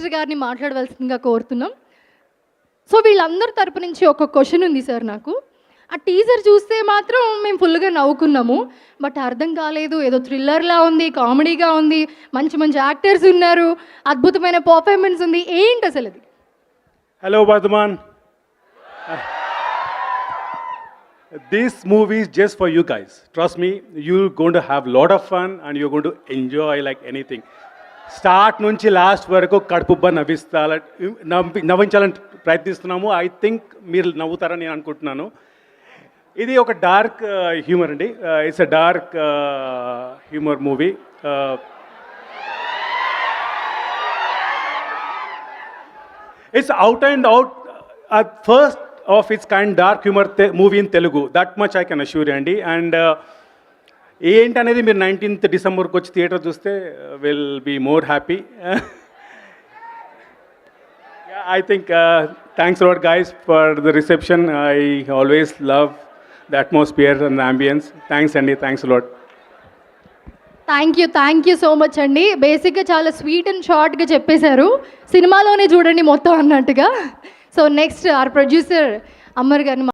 Director గారిని మాట్లాడవలసిందిగా కోరుతున్నాం. సో వీళ్ళందరి తరపు నుంచి ఒక క్వశ్చన్ ఉంది సార్ నాకు. ఆ టీజర్ చూస్తే మాత్రం మేము ఫుల్గా నవ్వుకున్నాము, బట్ అర్థం కాలేదు. ఏదో థ్రిల్లర్లా ఉంది, కామెడీగా ఉంది, మంచి మంచి యాక్టర్స్ ఉన్నారు, అద్భుతమైన పర్ఫార్మెన్స్ ఉంది. ఏంటి అసలు అది? Hello, Bardhaman. This movie is just for you guys. Trust me, you're going to have a lot of fun and you're going to enjoy like anything. Start నుంచి లాస్ట్ వరకు కడుపుబ్బ నవ్వించాలని ప్రయత్నిస్తున్నాము. ఐ థింక్ మీరు నవ్వుతారని నేను అనుకుంటున్నాను. ఇది ఒక డార్క్ హ్యూమర్ అండి. It's a dark humour movie. It's out and out first of its kind dark humor movie in Telugu. That much I can assure you, Andy. And ఏంటనేది మీరు 19th డిసెంబర్కి వచ్చి theatre చూస్తే will be more happy. I think thanks lot guys for the reception. I always love the atmosphere and the ambience. Thanks అండి, thanks lot. Thank you so much అండి. బేసిక్గా చాలా sweet and షార్ట్గా చెప్పేశారు, సినిమాలోనే చూడండి మొత్తం అన్నట్టుగా. సో నెక్స్ట్ ఆర్ ప్రొడ్యూసర్ అమ్మర్ గారిని